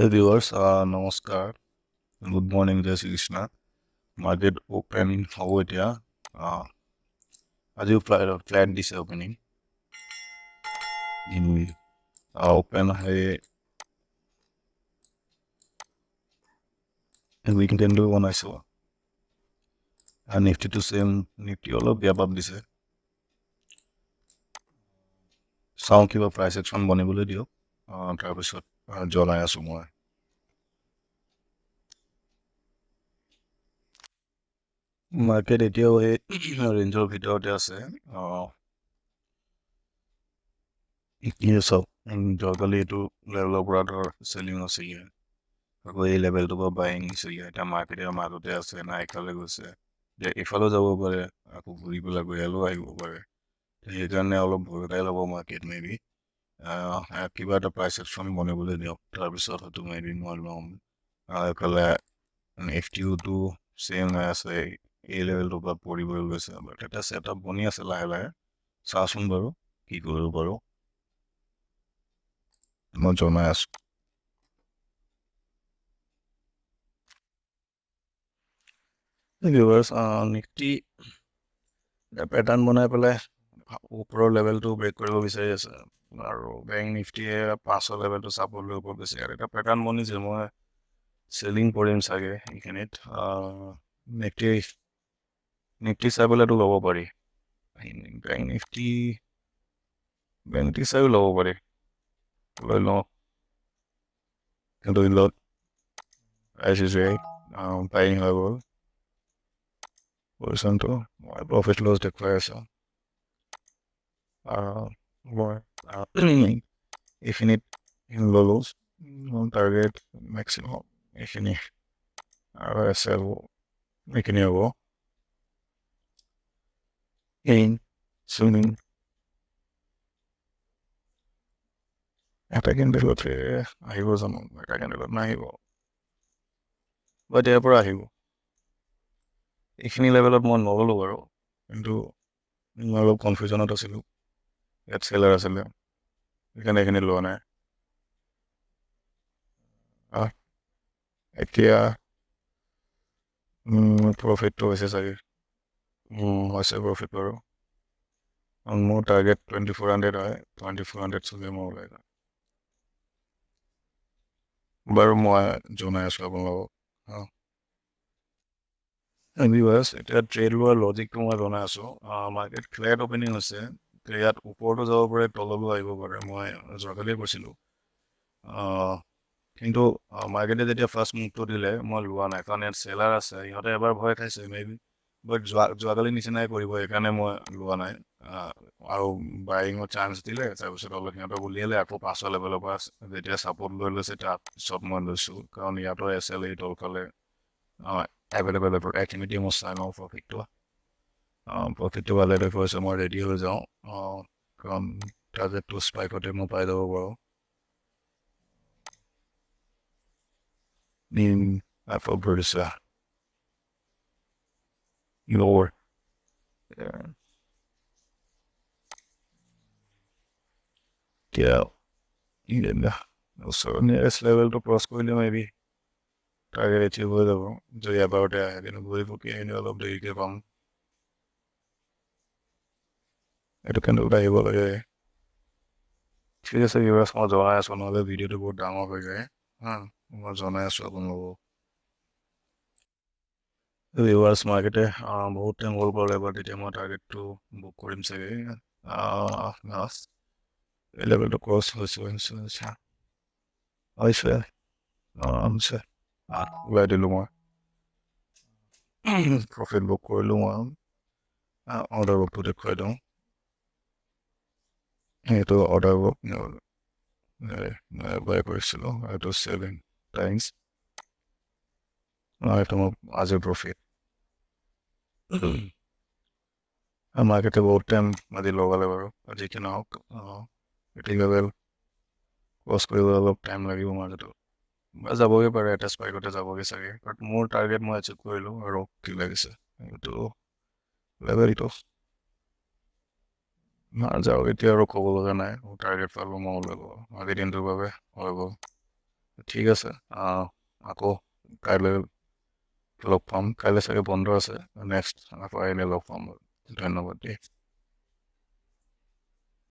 Hey viewers, নমস্কাৰ, good morning, জয় Shri Krishna. Market open হ'ব এতিয়া। আজিও ফ্লেট দিছে ওপেনিং। ওপেন হয় উইক কেণ্ডেল বনাইছো। নিফটিটো চেম, নিফটি অলপ গেপ আপ দিছে। চাওঁ কিবা প্ৰাইচ একশ্যন বনিবলৈ দিয়ক, তাৰপিছত জনাই আছো মই। মাৰ্কেট এতিয়াও এই ৰেঞ্জৰ ভিতৰতে আছে। চাওক, যোৱাকালি এইটো লেভেলৰ পৰা ধৰ চেলিং আছিলে, আকৌ এই লেভেলটোৰ পৰা বাইং আছিলে। এতিয়া মাৰ্কেটৰ মাজতে আছে, না ইফালে গৈছে, ইফালেও যাব পাৰে, আকৌ ঘূৰি পেলাই গৈ ইয়ালৈও আহিব পাৰে। সেইকাৰণে অলপ ভয় ল'ব মাৰ্কেট মেবি। কিবা এটা প্ৰাইচ একশ্যন বনিবলৈ দিয়ক, তাৰপিছত হয়তো মেবি মই ল'ম। এইফালে নিফটিওটো চেম হৈ আছে, এই লেভেলটোৰ পৰা পৰিবলৈ গৈছে, বাট এটা ছেটআপ বনি আছে লাহে লাহে। চাওঁচোন বাৰু কি কৰিব পাৰোঁ, মই জনাই আছো। নিফটি পেটাৰ্ণ বনাই পেলাই ওপৰৰ লেভেলটো ব্ৰেক কৰিব বিচাৰি আছে, আৰু বেংক নিফটিয়ে 500 লেভেলটো চাবলৈ ওপৰত গৈছে। ইয়াত এটা পেটাৰ্ণ বনিছে, মই চেলিং কৰিম চাগে এইখিনিত। নিফটি চাই পেলাইতো ল'ব পাৰি, বেংক নিফটি চাইও ল'ব পাৰি, লৈ লওঁ। কিন্তু ইলত বাইং হৈ গ'ল পজিশ্যনটো, মই প্ৰফিট লছ দেখুৱাই আছো। মই এইখিনিত ল'লো, টাৰ্গেট মেক্সিমাম এইখিনি, আৰু এছএল এইখিনি হ'ব। চুইমিং এটা কেণ্ডেলত আহিব জানো, এটা কেণ্ডেলত নাহিব, বাট ইয়াৰ পৰা আহিব। এইখিনি লেভেলত মই নগ'লো বাৰু, কিন্তু মই অলপ কনফিউজনত আছিলোঁ, ইয়াত চেলাৰ আছিলে, সেইকাৰণে এইখিনি লোৱা নাই। এতিয়া প্ৰফিটটো হৈছে চাগে, হৈছে প্ৰফিট বাৰু। মোৰ টাৰ্গেট 2400 হয়, 2400 চুলে মই ওলাই যাম বাৰু, মই জনাই আছোঁ আপোনালোকক। এতিয়া ট্ৰেড লোৱাৰ লজিকটো মই জনাই আছোঁ। মাৰ্কেট ফ্লেট অপেনিং হৈছে, ইয়াত ওপৰতো যাব পাৰে, তলতো আহিব পাৰে, মই যোৱাকালিয়ে কৈছিলোঁ। কিন্তু মাৰ্কেটে যেতিয়া ফাৰ্ষ্ট মুভটো দিলে মই লোৱা নাই, কাৰণ ইয়াত চেলাৰ আছে, ইহঁতে এবাৰ ভয় খাইছে মেবি, বাট যোৱাকালি নিচিনাই কৰিব, সেইকাৰণে মই লোৱা নাই। আৰু বাইঙৰ চান্স দিলে, তাৰপিছত অলপ সিহঁতক উলিয়ালে, আকৌ 500 লেভেলৰ পৰা যেতিয়া ছাপৰ্ট লৈ লৈছে, তাৰপিছত মই লৈছোঁ, কাৰণ ইয়াতো এছএল এই তলফালে এভেইলেবল এইখিনিতে মই চাই লওঁ প্ৰফিটটো ভালে দেখুৱাইছে, মই ৰেডি হৈ যাওঁ, কাৰণ টাৰ্গেটটো স্পাইকতে মই পাই যাব পাৰোঁ। I feel pretty sad. Lower. Yeah. Next লেভেলটো ক্ৰছ কৰিলে মেবি টাৰ্গেট এচিভ হৈ যাব, যদি এবাৰতে আহে, কিন্তু ঘূৰি পকি আহিলে অলপ দেৰিকৈ পাম। এইটো কিন্তু আহিব লাগে। ঠিক আছে ভিউৱাৰ্ছ, মই জনাই আছোঁ, নহ'লে ভিডিঅ'টো বহুত ডাঙৰ হৈ যায়। মই জনাই আছোঁ আপোনালোকক। ভিউৱাৰ্ছ, মাৰ্কেটে বহুত টাইম হ'ল ক'লে, বাট এতিয়া মই টাৰ্গেটটো বুক কৰিম চাগে। এই লেভেলটো ক্ৰছ হৈছে ওলাই দিলোঁ মই, প্ৰফিট বুক কৰিলোঁ মই। অৰ্ডাৰ বুকটো দেখুৱাই দিওঁ, এইটো অৰ্ডাৰ বুক বাই কৰিছিলোঁ, এইটো 7 টাইমছ, এইটো মোৰ আজিৰ প্ৰফিট। মাৰ্কেটে বহুত টাইম আজি লগালে বাৰু, আজি কি নহওক, এইটো লেভেল ক্ৰছ কৰিবলৈ অলপ টাইম লাগিব মাৰ্কেটত, যাবগৈ পাৰে, এটা স্পাইকতে যাবগৈ চাগে, বাট মোৰ টাৰ্গেট মই এচিভ কৰিলোঁ। আৰু কি লাগিছে এইটো লেভেলটো যাওক, এতিয়া আৰু ক'ব লগা নাই, মোৰ টাৰ্গেট পালোঁ, মই ওলাই গ'ল, আজিৰ দিনটোৰ বাবে হৈ গ'ল। ঠিক আছে আকৌ কাইলৈ লগ পাম কাইলৈ চাগে বন্ধ আছে নেক্সট আকৌ আহিলে লগ পাম ধন্যবাদ দেই